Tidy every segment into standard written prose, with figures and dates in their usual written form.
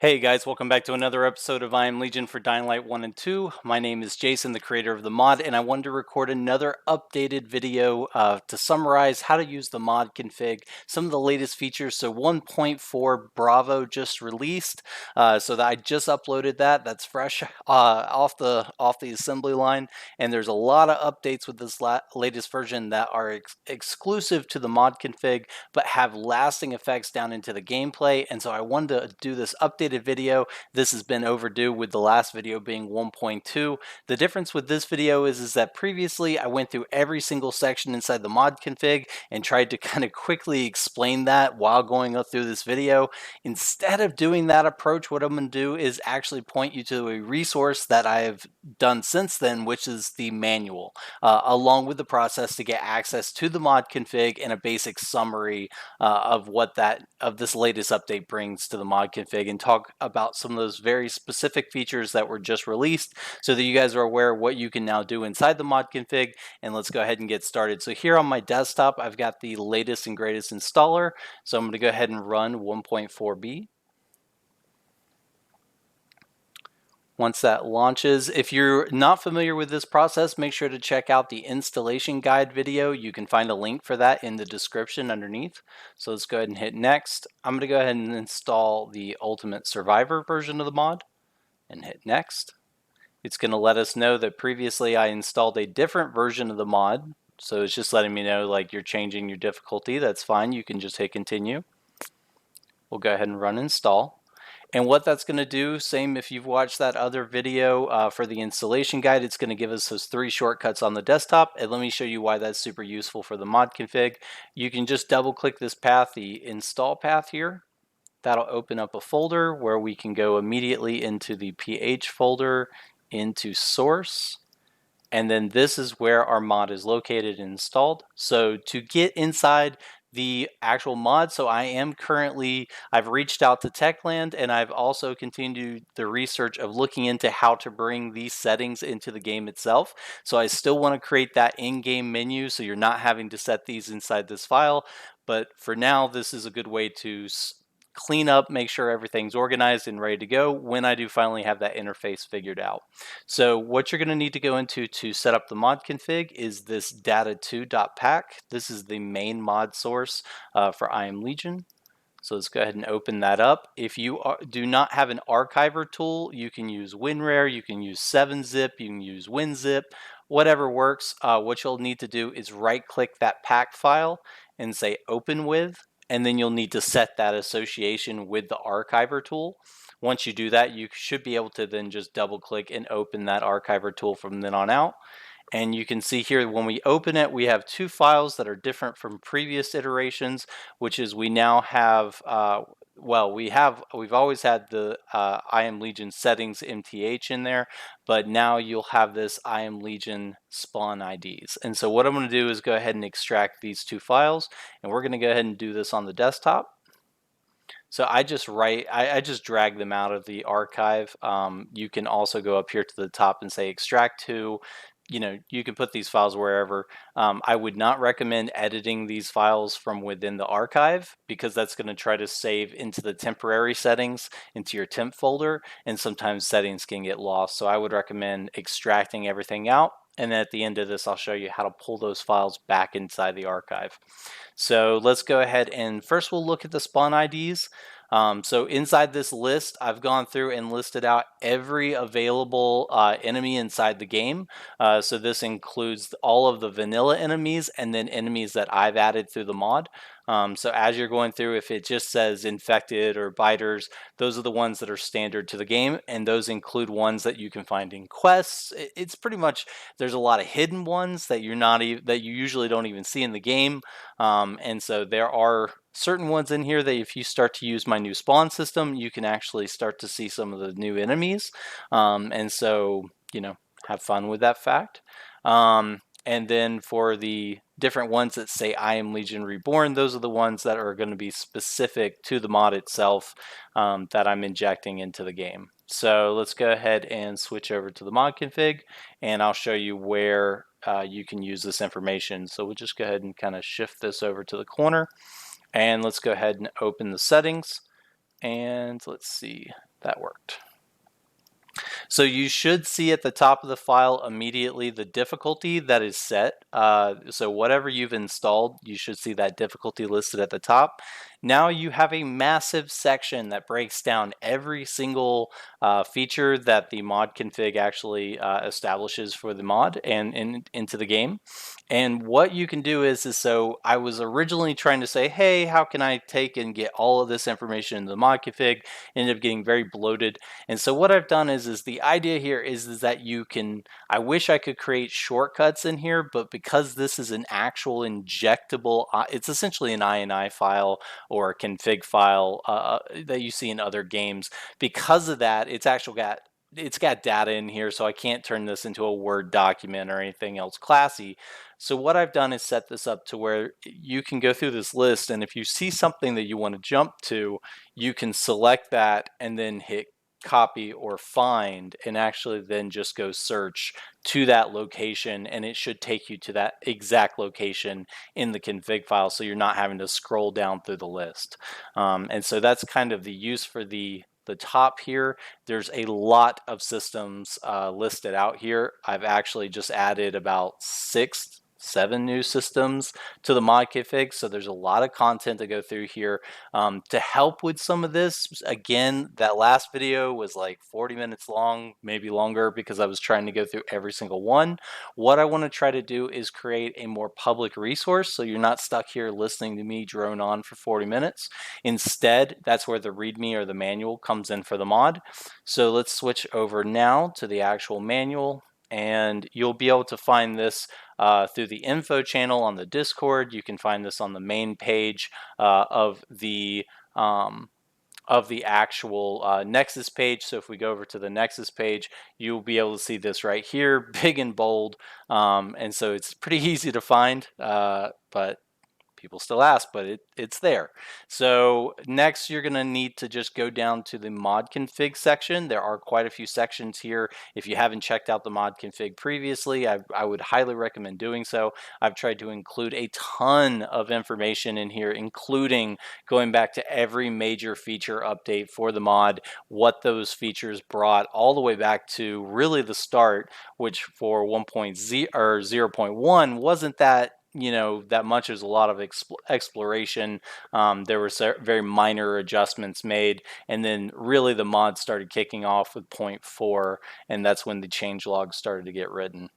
Hey guys, welcome back to another episode of I Am Legion for Dying Light 1 and 2. My name is Jason, the creator of the mod, and I wanted to record another updated video to summarize how to use the mod config, some of the latest features. So 1.4 Bravo just released, so that I just uploaded that. That's fresh off the assembly line, and there's a lot of updates with this latest version that are exclusive to the mod config, but have lasting effects down into the gameplay. And so I wanted to do this updated video. This has been overdue, with the last video being 1.2. The difference with this video is that previously I went through every single section inside the mod config and tried to kind of quickly explain that while going up through this video. Instead of doing that approach, what I'm going to do is actually point you to a resource that I've done since then, which is the manual, along with the process to get access to the mod config and a basic summary of what this latest update brings to the mod config, and talk about some of those very specific features that were just released so that you guys are aware of what you can now do inside the mod config. And let's go ahead and get started. So here on my desktop, I've got the latest and greatest installer. So I'm going to go ahead and run 1.4b. Once that launches, if you're not familiar with this process, make sure to check out the installation guide video. You can find a link for that in the description underneath. So let's go ahead and hit next. I'm going to go ahead and install the Ultimate Survivor version of the mod and hit next. It's going to let us know that previously I installed a different version of the mod. So it's just letting me know, like, you're changing your difficulty. That's fine. You can just hit continue. We'll go ahead and run install. And what that's going to do, same if you've watched that other video for the installation guide, it's going to give us those 3 shortcuts on the desktop. And let me show you why that's super useful for the mod config. You can just double click this path, the install path here. That'll open up a folder where we can go immediately into the PH folder, into source. And then this is where our mod is located and installed. So to get inside the actual mod, so I've reached out to Techland, and I've also continued the research of looking into how to bring these settings into the game itself. So I still want to create that in-game menu, so you're not having to set these inside this file. But for now, this is a good way to clean up, make sure everything's organized and ready to go when I do finally have that interface figured out. So what you're going to need to go into to set up the mod config is this data2.pack. This is the main mod source for I Am Legion. So let's go ahead and open that up. If you do not have an archiver tool, you can use WinRare, you can use 7-zip, you can use WinZip, whatever works. What you'll need to do is right-click that pack file and say open with, and then you'll need to set that association with the archiver tool. Once you do that, you should be able to then just double click and open that archiver tool from then on out. And you can see here when we open it, we have 2 files that are different from previous iterations, which is we now have, we've always had the I Am Legion settings MTH in there, but now you'll have this I Am Legion spawn IDs. And so what I'm going to do is go ahead and extract these 2 files, and we're going to go ahead and do this on the desktop. So I just drag them out of the archive. You can also go up here to the top and say extract to. You can put these files wherever. I would not recommend editing these files from within the archive, because that's going to try to save into the temporary settings into your temp folder, and sometimes settings can get lost. So I would recommend extracting everything out. And then at the end of this, I'll show you how to pull those files back inside the archive. So let's go ahead and first we'll look at the spawn IDs. So inside this list, I've gone through and listed out every available enemy inside the game. So this includes all of the vanilla enemies and then enemies that I've added through the mod. So as you're going through, if it just says infected or biters, those are the ones that are standard to the game, and those include ones that you can find in quests. It's pretty much, there's a lot of hidden ones that you usually don't even see in the game, and so there are certain ones in here that if you start to use my new spawn system, you can actually start to see some of the new enemies, and so have fun with that fact. And then for the different ones that say I Am Legion Reborn, those are the ones that are going to be specific to the mod itself that I'm injecting into the game. So let's go ahead and switch over to the mod config, and I'll show you where you can use this information. So we'll just go ahead and kind of shift this over to the corner, and let's go ahead and open the settings. and let's see, that worked. So you should see at the top of the file immediately the difficulty that is set. So whatever you've installed, you should see that difficulty listed at the top. Now you have a massive section that breaks down every single feature that the mod config actually establishes for the mod and into the game. And what you can do is so I was originally trying to say, hey, how can I take and get all of this information in the mod config? Ended up getting very bloated. And so what I've done is the idea here is that you can, I wish I could create shortcuts in here, but because this is an actual injectable, it's essentially an INI file or a config file that you see in other games. Because of that, it's got data in here, so I can't turn this into a Word document or anything else classy. So what I've done is set this up to where you can go through this list, and if you see something that you want to jump to, you can select that and then hit copy or find, and actually then just go search to that location, and it should take you to that exact location in the config file, so you're not having to scroll down through the list. And so that's kind of the use for the top here. There's a lot of systems listed out here. I've actually just added about 7 new systems to the mod config, so there's a lot of content to go through here. To help with some of this, again, that last video was like 40 minutes long, maybe longer, because I was trying to go through every single one. What I want to try to do is create a more public resource, so you're not stuck here listening to me drone on for 40 minutes. Instead, that's where the README or the manual comes in for the mod. So let's switch over now to the actual manual, and you'll be able to find this through the info channel on the Discord. You can find this on the main page of the actual Nexus page. So if we go over to the Nexus page, you'll be able to see this right here, big and bold. And so it's pretty easy to find, but people still ask, but it's there. So next, you're going to need to just go down to the mod config section. There are quite a few sections here. If you haven't checked out the mod config previously, I would highly recommend doing so. I've tried to include a ton of information in here, including going back to every major feature update for the mod, what those features brought all the way back to really the start, which for 1.0 or 0.1 wasn't that that much. There's a lot of exploration. There were very minor adjustments made, and then really the mod started kicking off with 0.4, and that's when the change logs started to get written.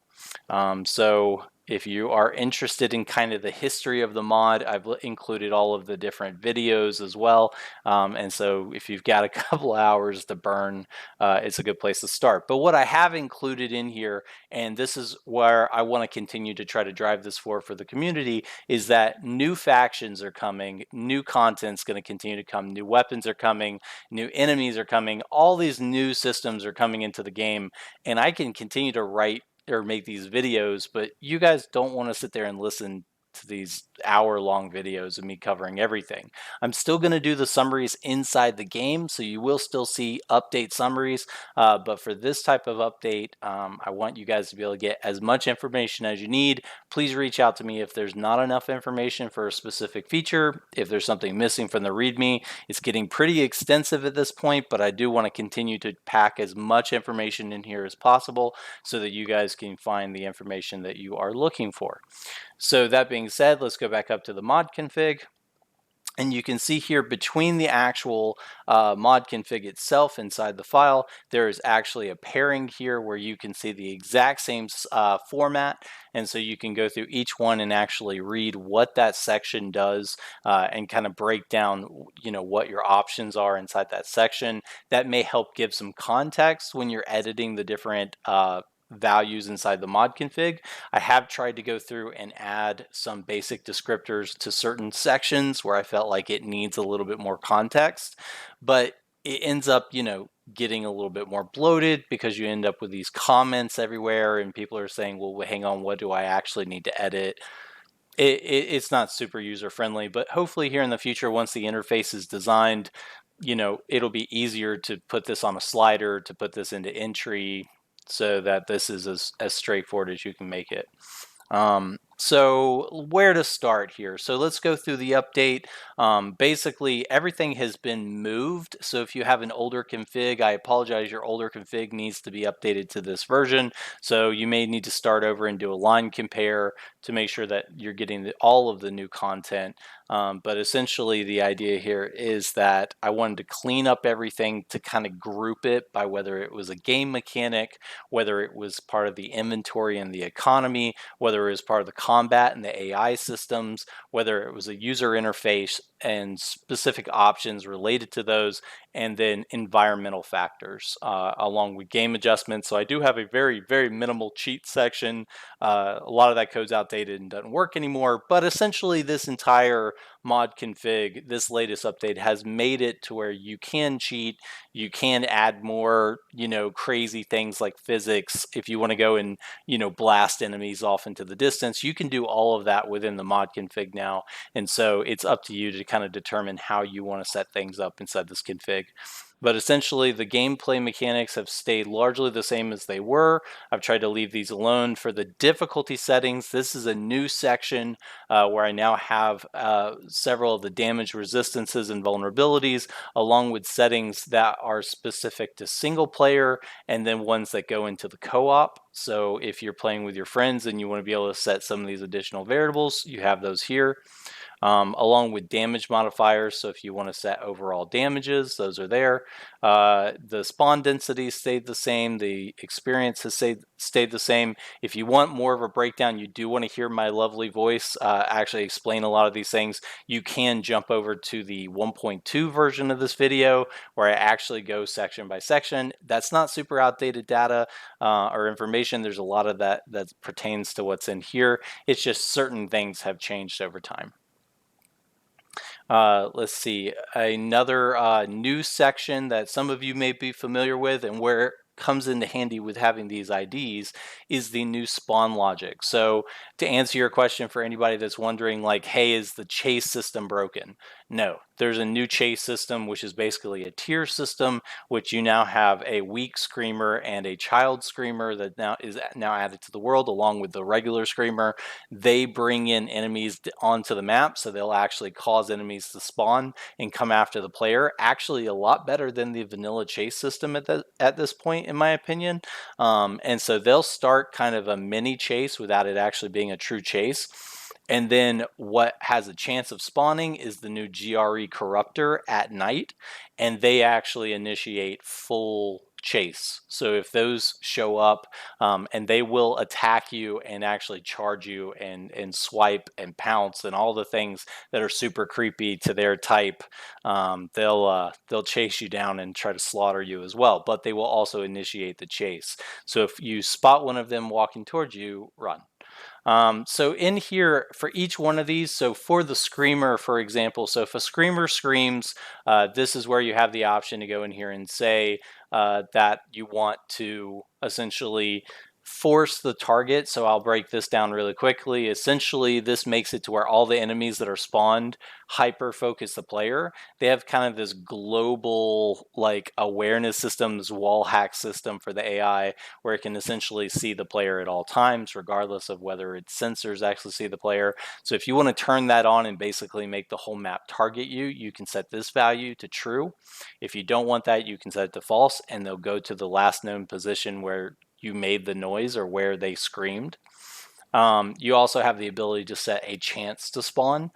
So if you are interested in kind of the history of the mod, I've included all of the different videos as well. And so if you've got a couple hours to burn, it's a good place to start. But what I have included in here, and this is where I want to continue to try to drive this for the community, is that new factions are coming, new content's going to continue to come, new weapons are coming, new enemies are coming, all these new systems are coming into the game, and I can continue to write or make these videos, but you guys don't want to sit there and listen to these hour-long videos of me covering everything. I'm still going to do the summaries inside the game, so you will still see update summaries, but for this type of update, I want you guys to be able to get as much information as you need. Please reach out to me if there's not enough information for a specific feature, if there's something missing from the README. It's getting pretty extensive at this point, but I do want to continue to pack as much information in here as possible so that you guys can find the information that you are looking for. So that being said, let's go back up to the mod config. And you can see here between the actual mod config itself inside the file, there is actually a pairing here where you can see the exact same format. And so you can go through each one and actually read what that section does and kind of break down, what your options are inside that section. That may help give some context when you're editing the different values inside the mod config. I have tried to go through and add some basic descriptors to certain sections where I felt like it needs a little bit more context, but it ends up, getting a little bit more bloated because you end up with these comments everywhere and people are saying, well, hang on, what do I actually need to edit? It's not super user friendly, but hopefully here in the future, once the interface is designed, it'll be easier to put this on a slider, to put this into entry, so that this is as straightforward as you can make it. So where to start here? So let's go through the update. Basically, everything has been moved. So if you have an older config, I apologize, your older config needs to be updated to this version. So you may need to start over and do a line compare to make sure that you're getting all of the new content. But essentially, the idea here is that I wanted to clean up everything to kind of group it by whether it was a game mechanic, whether it was part of the inventory and the economy, whether it was part of the combat and the AI systems, whether it was a user interface and specific options related to those, and then environmental factors along with game adjustments. So I do have a very, very minimal cheat section. A lot of that code's outdated and doesn't work anymore, but essentially this entire mod config, this latest update has made it to where you can cheat, you can add more, crazy things like physics. If you want to go and, blast enemies off into the distance, you can do all of that within the mod config now. And so it's up to you to kind of determine how you want to set things up inside this config. But essentially, the gameplay mechanics have stayed largely the same as they were. I've tried to leave these alone. For the difficulty settings, this is a new section where I now have several of the damage resistances and vulnerabilities, along with settings that are specific to single player and then ones that go into the co-op. So if you're playing with your friends and you want to be able to set some of these additional variables, you have those here. Along with damage modifiers. So if you want to set overall damages, those are there. The spawn density stayed the same. The experience has stayed the same. If you want more of a breakdown, you do want to hear my lovely voice actually explain a lot of these things, you can jump over to the 1.2 version of this video where I actually go section by section. That's not super outdated data or information. There's a lot of that pertains to what's in here. It's just certain things have changed over time. Let's see, another new section that some of you may be familiar with and where it comes into handy with having these IDs is the new spawn logic. So to answer your question for anybody that's wondering like, hey, is the chase system broken? No, there's a new chase system, which is basically a tier system, which you now have a weak screamer and a child screamer that now is added to the world along with the regular screamer. They bring in enemies onto the map, so they'll actually cause enemies to spawn and come after the player. Actually, a lot better than the vanilla chase system at this point, in my opinion. And so they'll start kind of a mini chase without it actually being a true chase. And then what has a chance of spawning is the new GRE Corruptor at night, and they actually initiate full chase. So if those show up, and they will attack you and actually charge you and swipe and pounce and all the things that are super creepy to their type, they'll chase you down and try to slaughter you as well. But they will also initiate the chase. So if you spot one of them walking towards you, run. So in here for each one of these, so for the screamer, for example, so if a screamer screams, this is where you have the option to go in here and say that you want to essentially force the target. So I'll break this down really quickly. Essentially, this makes it to where all the enemies that are spawned hyper focus the player. They have kind of this global like awareness systems, wall hack system for the AI where it can essentially see the player at all times, regardless of whether its sensors actually see the player. So if you want to turn that on and basically make the whole map target you, you can set this value to true. If you don't want that, you can set it to false, and they'll go to the last known position where you made the noise or where they screamed. You also have the ability to set a chance to spawn.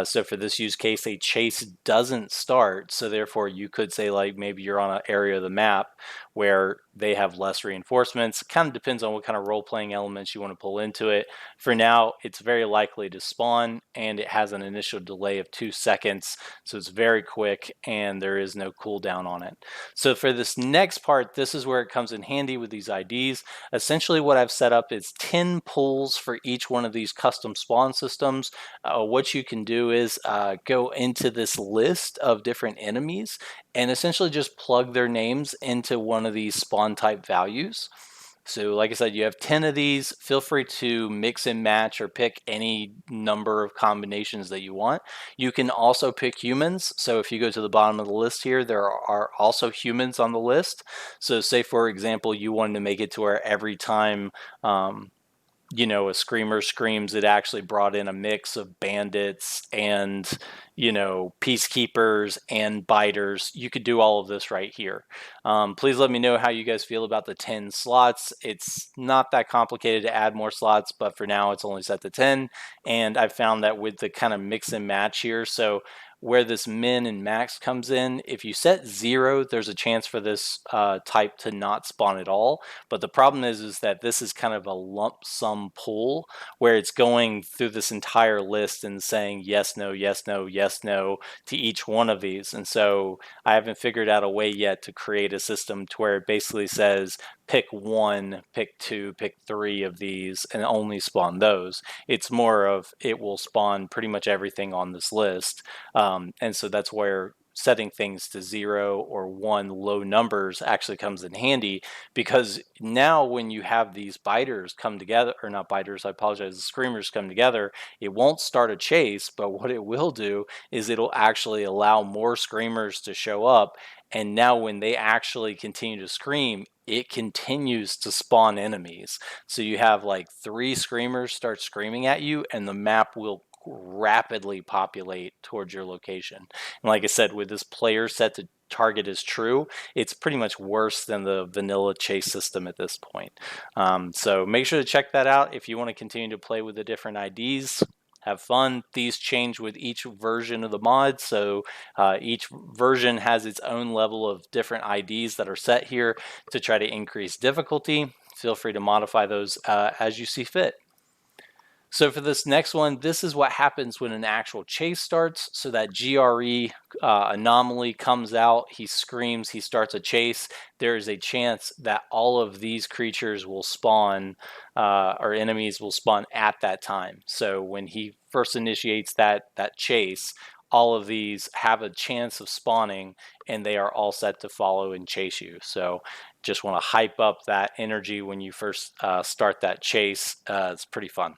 So for this use case, a chase doesn't start. So therefore you could say like maybe you're on an area of the map where they have less reinforcements. Kind of depends on what kind of role-playing elements you want to pull into it. For now, it's very likely to spawn, and it has an initial delay of 2 seconds. So it's very quick, and there is no cooldown on it. So for this next part, this is where it comes in handy with these IDs. Essentially what I've set up is 10 pools for each one of these custom spawn systems. What you can do is go into this list of different enemies and essentially just plug their names into one of these spawn type values. So like I said, you have 10 of these. Feel free to mix and match or pick any number of combinations that you want. You can also pick humans. So if you go to the bottom of the list here, there are also humans on the list. So say, for example, you wanted to make it to where every time you know, a screamer screams, it actually brought in a mix of bandits and, you know, peacekeepers and biters. You could do all of this right here. Please let me know how you guys feel about the 10 slots. It's not that complicated to add more slots, but for now it's only set to 10. And I've found that with the kind of mix and match here, so where this min and max comes in, if you set 0, there's a chance for this type to not spawn at all. But the problem is that this is kind of a lump sum pool where it's going through this entire list and saying yes, no, yes, no, yes, no to each one of these. And so I haven't figured out a way yet to create a system to where it basically says pick 1, pick 2, pick 3 of these and only spawn those. It's more of it will spawn pretty much everything on this list. And so that's where setting things to 0 or 1 low numbers actually comes in handy, because now when you have these biters come together, or not biters, I apologize, the screamers come together, it won't start a chase, but what it will do is it'll actually allow more screamers to show up. And now when they actually continue to scream, it continues to spawn enemies. So you have like 3 screamers start screaming at you and the map will rapidly populate towards your location. And like I said, with this player set to target is true, it's pretty much worse than the vanilla chase system at this point. So make sure to check that out if you want to continue to play with the different IDs. Have fun. These change with each version of the mod, so each version has its own level of different IDs that are set here to try to increase difficulty. Feel free to modify those as you see fit. So for this next one, this is what happens when an actual chase starts. So that GRE anomaly comes out, he screams, he starts a chase. There is a chance that all of these creatures will spawn, or enemies will spawn at that time. So when he first initiates that chase, all of these have a chance of spawning and they are all set to follow and chase you. So just want to hype up that energy when you first start that chase. It's pretty fun.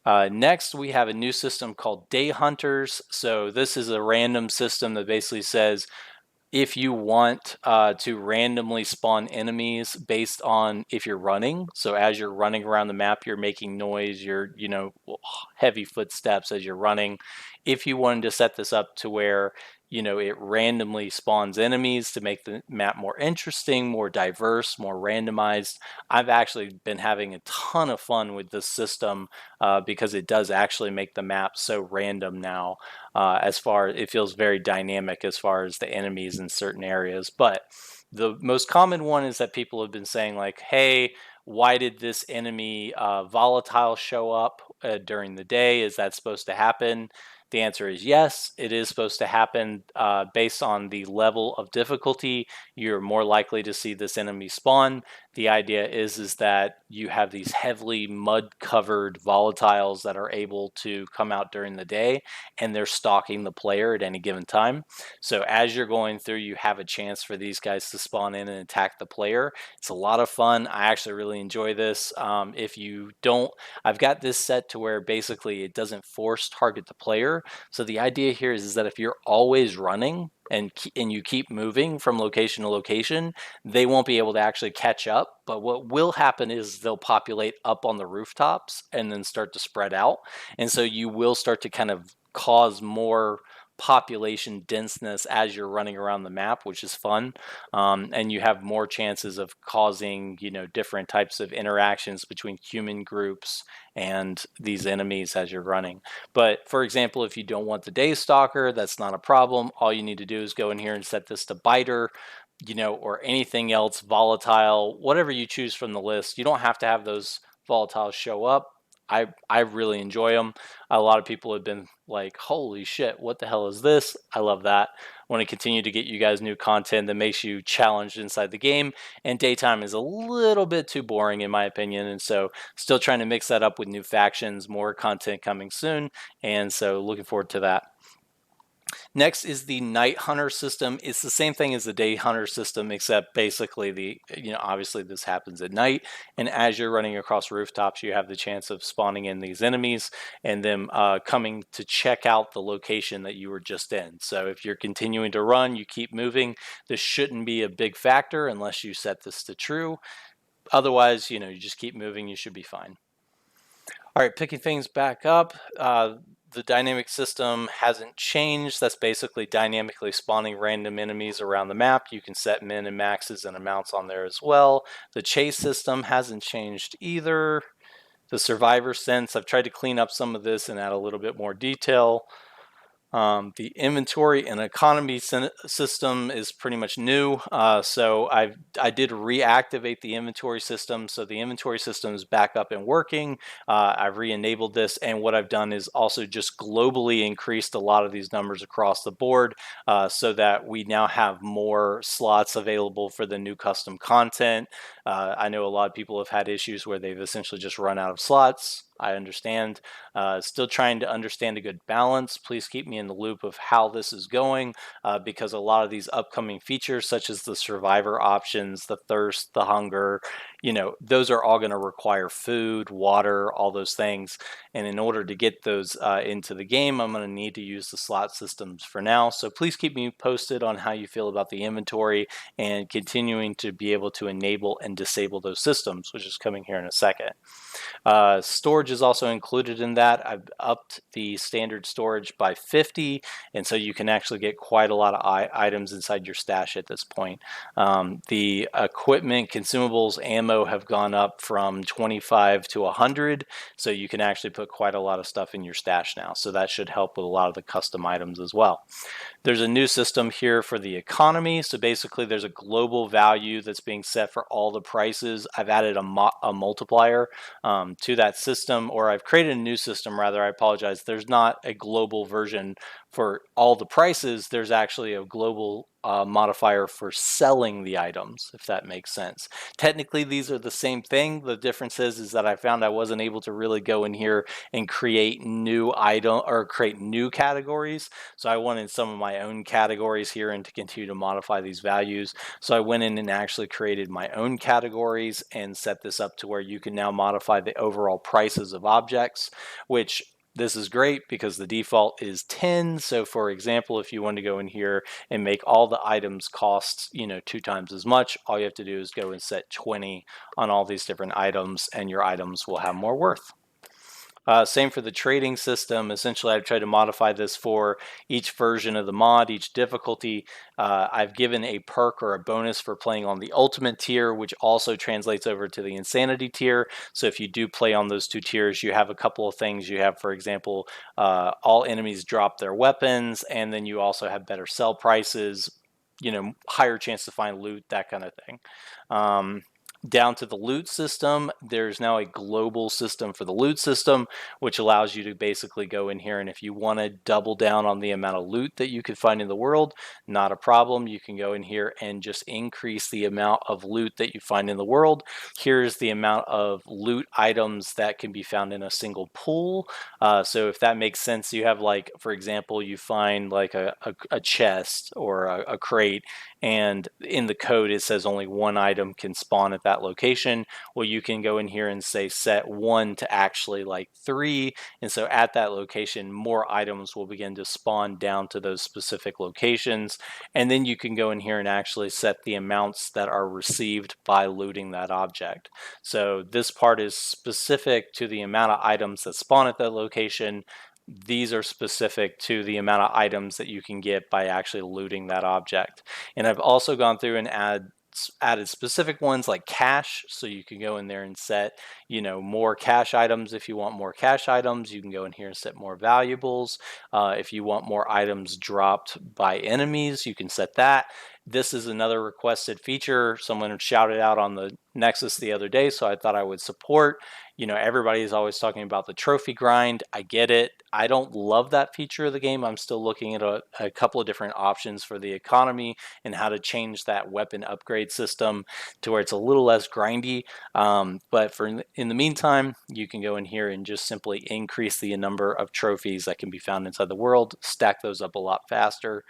Next, we have a new system called Day Hunters. So this is a random system that basically says if you want to randomly spawn enemies based on if you're running. So as you're running around the map, you're making noise, you're, you know, heavy footsteps as you're running. If you wanted to set this up to where, you know, it randomly spawns enemies to make the map more interesting, more diverse, more randomized. I've actually been having a ton of fun with this system because it does actually make the map so random now. As far it feels very dynamic as far as the enemies in certain areas. But the most common one is that people have been saying like, hey, why did this enemy Volatile show up during the day? Is that supposed to happen? The answer is yes, it is supposed to happen. Based on the level of difficulty, you're more likely to see this enemy spawn. The idea is that you have these heavily mud-covered volatiles that are able to come out during the day, and they're stalking the player at any given time. So as you're going through, you have a chance for these guys to spawn in and attack the player. It's a lot of fun. I actually really enjoy this. If you don't, I've got this set to where basically it doesn't force target the player. So the idea here is that if you're always running and you keep moving from location to location, they won't be able to actually catch up. But what will happen is they'll populate up on the rooftops and then start to spread out. And so you will start to kind of cause more population denseness as you're running around the map, which is fun. And you have more chances of causing, you know, different types of interactions between human groups and these enemies as you're running. But for example, if you don't want the day stalker, that's not a problem. All you need to do is go in here and set this to biter, you know, or anything else, volatile, whatever you choose from the list. You don't have to have those volatiles show up. I really enjoy them. A lot of people have been like, holy shit, what the hell is this? I love that. I want to continue to get you guys new content that makes you challenged inside the game. And daytime is a little bit too boring in my opinion. And so still trying to mix that up with new factions, more content coming soon. And so looking forward to that. Next is the Night Hunter system. It's the same thing as the Day Hunter system, except basically obviously this happens at night. And as you're running across rooftops, you have the chance of spawning in these enemies and them coming to check out the location that you were just in. So if you're continuing to run, you keep moving, this shouldn't be a big factor unless you set this to true. Otherwise, you just keep moving, you should be fine. All right, picking things back up. The dynamic system hasn't changed. That's basically dynamically spawning random enemies around the map. You can set min and maxes and amounts on there as well. The chase system hasn't changed either. The survivor sense, I've tried to clean up some of this and add a little bit more detail. The inventory and economy system is pretty much new. So I did reactivate the inventory system. So the inventory system is back up and working. I've re-enabled this. And what I've done is also just globally increased a lot of these numbers across the board so that we now have more slots available for the new custom content. I know a lot of people have had issues where they've essentially just run out of slots. I understand. Still trying to understand a good balance. Please keep me in the loop of how this is going because a lot of these upcoming features, such as the survivor options, the thirst, the hunger, those are all going to require food, water, all those things. And in order to get those into the game, I'm going to need to use the slot systems for now. So please keep me posted on how you feel about the inventory and continuing to be able to enable and disable those systems, which is coming here in a second. Storage is also included in that. I've upped the standard storage by 50, and so you can actually get quite a lot of items inside your stash at this point. The equipment, consumables, ammo have gone up from 25 to 100, so you can actually put quite a lot of stuff in your stash now. So that should help with a lot of the custom items as well. There's a new system here for the economy. So basically there's a global value that's being set for all the prices. I've added a multiplier to that system, or I've created a new system rather. I apologize. There's not a global version for all the prices. There's actually a global modifier for selling the items, if that makes sense. Technically, these are the same thing. The difference is that I found I wasn't able to really go in here and create new item or create new categories. So I wanted some of my own categories here and to continue to modify these values. So I went in and actually created my own categories and set this up to where you can now modify the overall prices of objects, which this is great because the default is 10. So for example, if you want to go in here and make all the items cost, 2 times as much, all you have to do is go and set 20 on all these different items and your items will have more worth. Same for the trading system. Essentially, I've tried to modify this for each version of the mod, each difficulty. I've given a perk or a bonus for playing on the ultimate tier, which also translates over to the insanity tier. So if you do play on those 2 tiers, you have a couple of things. You have, for example, all enemies drop their weapons, and then you also have better sell prices, higher chance to find loot, that kind of thing. Down to the loot system, there's now a global system for the loot system, which allows you to basically go in here and if you want to double down on the amount of loot that you could find in the world, not a problem. You can go in here and just increase the amount of loot that you find in the world. Here's the amount of loot items that can be found in a single pool. So if that makes sense, you have like, for example, you find like a chest or a crate, and in the code it says only 1 item can spawn at that location. Well, you can go in here and say set 1 to actually like 3, and so at that location more items will begin to spawn down to those specific locations, and then you can go in here and actually set the amounts that are received by looting that object. So this part is specific to the amount of items that spawn at that location. These are specific to the amount of items that you can get by actually looting that object. And I've also gone through and added specific ones like cash, so you can go in there and set more cash items. If you want more cash items, you can go in here and set more valuables. If you want more items dropped by enemies, you can set that. This is another requested feature. Someone shouted out on the Nexus the other day, so I thought I would support. Everybody is always talking about the trophy grind. I get it. I don't love that feature of the game. I'm still looking at a couple of different options for the economy and how to change that weapon upgrade system to where it's a little less grindy. But in the meantime, you can go in here and just simply increase the number of trophies that can be found inside the world, stack those up a lot faster.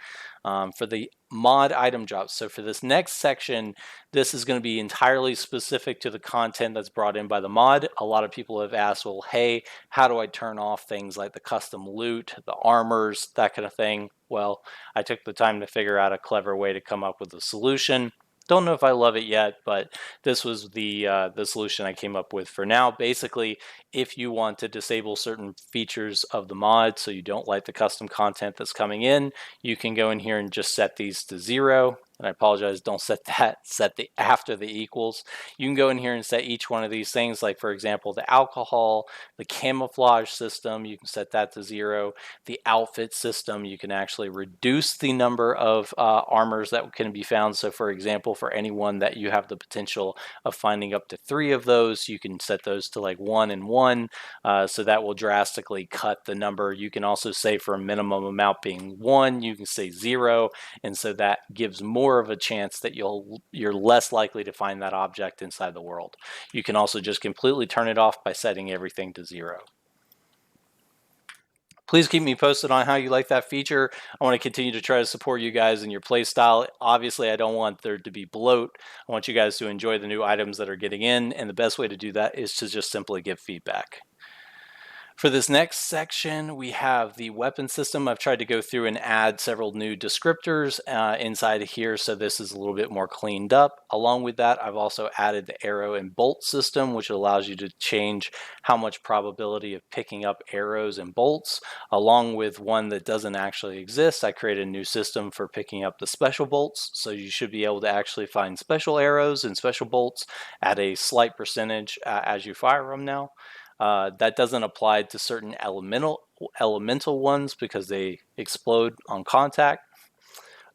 For the mod item drops, so for this next section, this is going to be entirely specific to the content that's brought in by the mod. A lot of people have asked, well, hey, how do I turn off things like the custom loot, the armors, that kind of thing? Well, I took the time to figure out a clever way to come up with a solution. Don't know if I love it yet, but this was the solution I came up with for now. Basically, if you want to disable certain features of the mod so you don't like the custom content that's coming in, you can go in here and just set these to 0. And I apologize, don't set that, set the after the equals. You can go in here and set each one of these things, like for example, the alcohol, the camouflage system, you can set that to 0. The outfit system, you can actually reduce the number of armors that can be found. So for example, for anyone that you have the potential of finding up to 3 of those, you can set those to like 1 and 1. So that will drastically cut the number. You can also say for a minimum amount being 1, you can say 0. And so that gives more of a chance that you're less likely to find that object inside the world. You can also just completely turn it off by setting everything to 0. Please keep me posted on how you like that feature. I want to continue to try to support you guys in your play style. Obviously, I don't want there to be bloat. I want you guys to enjoy the new items that are getting in, and the best way to do that is to just simply give feedback. For this next section, we have the weapon system. I've tried to go through and add several new descriptors inside of here, so this is a little bit more cleaned up. Along with that, I've also added the arrow and bolt system, which allows you to change how much probability of picking up arrows and bolts. Along with one that doesn't actually exist, I created a new system for picking up the special bolts, so you should be able to actually find special arrows and special bolts at a slight percentage as you fire them now. That doesn't apply to certain elemental ones because they explode on contact.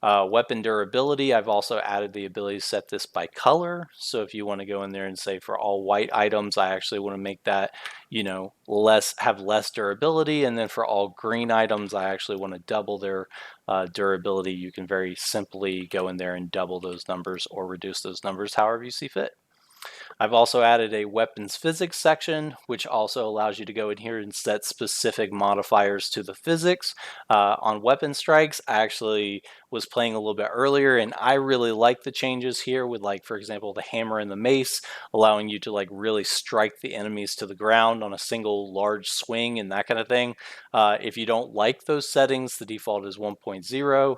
Weapon durability, I've also added the ability to set this by color. So if you want to go in there and say for all white items, I actually want to make that, have less durability. And then for all green items, I actually want to double their durability. You can very simply go in there and double those numbers or reduce those numbers however you see fit. I've also added a weapons physics section, which also allows you to go in here and set specific modifiers to the physics. On weapon strikes, I actually was playing a little bit earlier, and I really like the changes here with, like, for example, the hammer and the mace, allowing you to like really strike the enemies to the ground on a single large swing and that kind of thing. If you don't like those settings, the default is 1.0.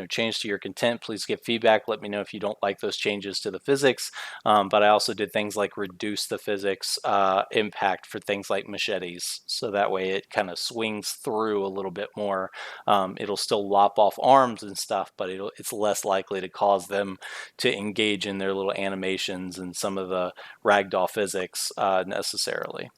Change to your content. Please give feedback. Let me know if you don't like those changes to the physics. But I also did things like reduce the physics impact for things like machetes. So that way it kind of swings through a little bit more. It'll still lop off arms and stuff, but it's less likely to cause them to engage in their little animations and some of the ragdoll physics necessarily.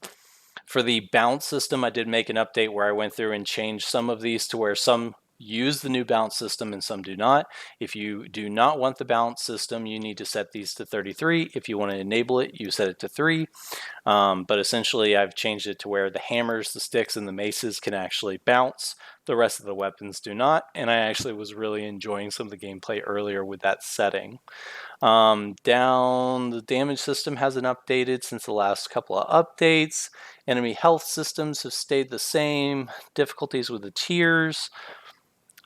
For the bounce system, I did make an update where I went through and changed some of these to where some use the new bounce system and some do not. If you do not want the bounce system, you need to set these to 33. If you want to enable it, you set it to 3. But essentially, I've changed it to where the hammers, the sticks, and the maces can actually bounce. The rest of the weapons do not. And I actually was really enjoying some of the gameplay earlier with that setting. Down, the damage system hasn't updated since the last couple of updates. Enemy health systems have stayed the same. Difficulties with the tiers.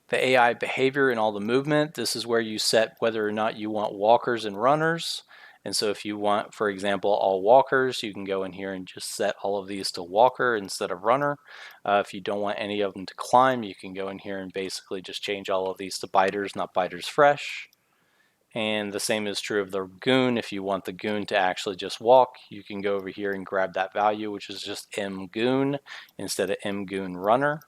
The AI behavior and all the movement, this is where you set whether or not you want walkers and runners. And so if you want, for example, all walkers, you can go in here and just set all of these to walker instead of runner. If you don't want any of them to climb, you can go in here and basically just change all of these to biters, not biters fresh. And the same is true of the goon. If you want the goon to actually just walk, you can go over here and grab that value, which is just M goon instead of M goon runner.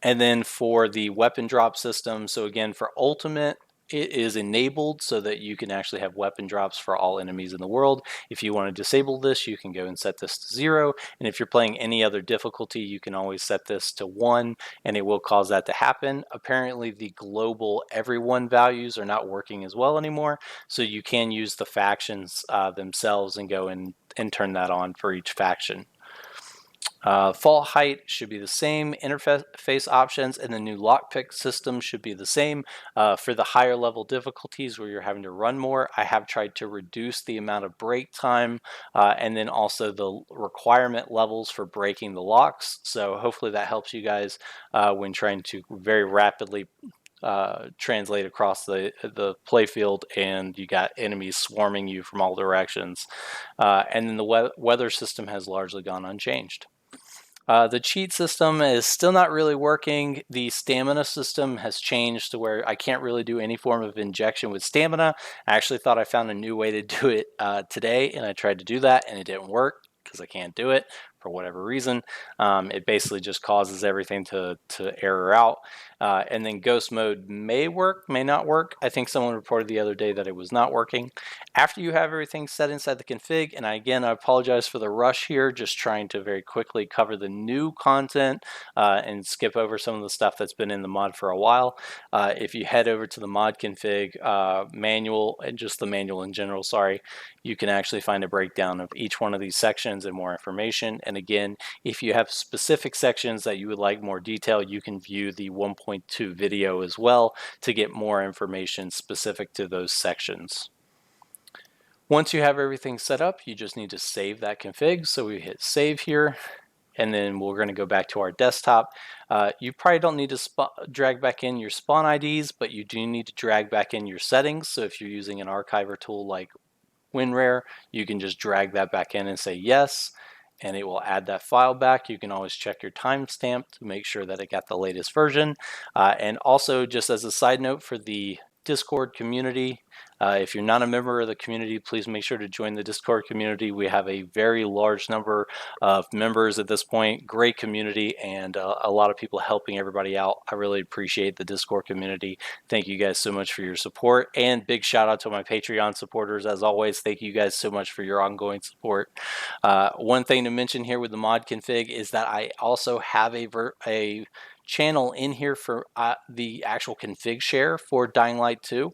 And then for the weapon drop system, so again, for ultimate, it is enabled so that you can actually have weapon drops for all enemies in the world. If you want to disable this, you can go and set this to 0. And if you're playing any other difficulty, you can always set this to 1, and it will cause that to happen. Apparently, the global everyone values are not working as well anymore, so you can use the factions themselves and go and turn that on for each faction. Fall height should be the same. Interface options and the new lockpick system should be the same. For the higher level difficulties where you're having to run more, I have tried to reduce the amount of break time and then also the requirement levels for breaking the locks. So hopefully that helps you guys when trying to very rapidly translate across the playfield and you got enemies swarming you from all directions. And then the weather system has largely gone unchanged. The cheat system is still not really working. The stamina system has changed to where I can't really do any form of injection with stamina. I actually thought I found a new way to do it today, and I tried to do that, and it didn't work because I can't do it for whatever reason. It basically just causes everything to error out. And then ghost mode may work, may not work. I think someone reported the other day that it was not working. After you have everything set inside the config, and again, I apologize for the rush here, just trying to very quickly cover the new content and skip over some of the stuff that's been in the mod for a while. If you head over to the mod config manual, and just the manual in general, sorry, you can actually find a breakdown of each one of these sections and more information. And again, if you have specific sections that you would like more detail, you can view the 1.2 video as well to get more information specific to those sections. Once you have everything set up, you just need to save that config. So we hit save here, and then we're going to go back to our desktop. You probably don't need to drag back in your spawn IDs, but you do need to drag back in your settings. So if you're using an archiver tool like WinRare, you can just drag that back in and say yes, and it will add that file back. You can always check your timestamp to make sure that it got the latest version. And also, just as a side note for the Discord community, if you're not a member of the community, please make sure to join the Discord community. We have a very large number of members at this point, great community, and a lot of people helping everybody out. I really appreciate the Discord community. Thank you guys so much for your support, and big shout out to my Patreon supporters. As always, thank you guys so much for your ongoing support. One thing to mention here with the mod config is that I also have a channel in here for the actual config share for Dying Light 2,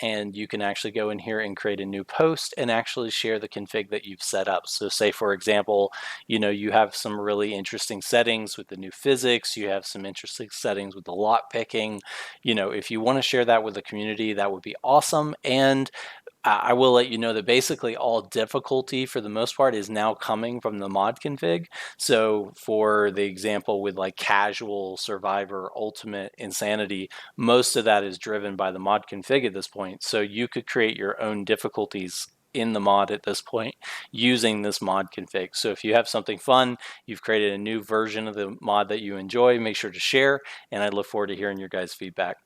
and you can actually go in here and create a new post and actually share the config that you've set up. So say, for example, you have some really interesting settings with the new physics, you have some interesting settings with the lock picking. If you want to share that with the community, that would be awesome. And I will let you know that basically all difficulty for the most part is now coming from the mod config. So for the example with like casual, survivor, ultimate, insanity, most of that is driven by the mod config at this point. So you could create your own difficulties in the mod at this point using this mod config. So if you have something fun, you've created a new version of the mod that you enjoy, make sure to share, and I look forward to hearing your guys' feedback.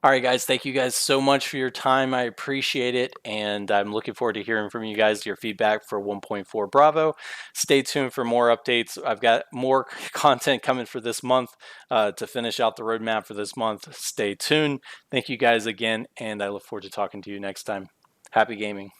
All right, guys, thank you guys so much for your time. I appreciate it, and I'm looking forward to hearing from you guys, your feedback for 1.4 Bravo. Stay tuned for more updates. I've got more content coming for this month to finish out the roadmap for this month. Stay tuned. Thank you guys again, and I look forward to talking to you next time. Happy gaming.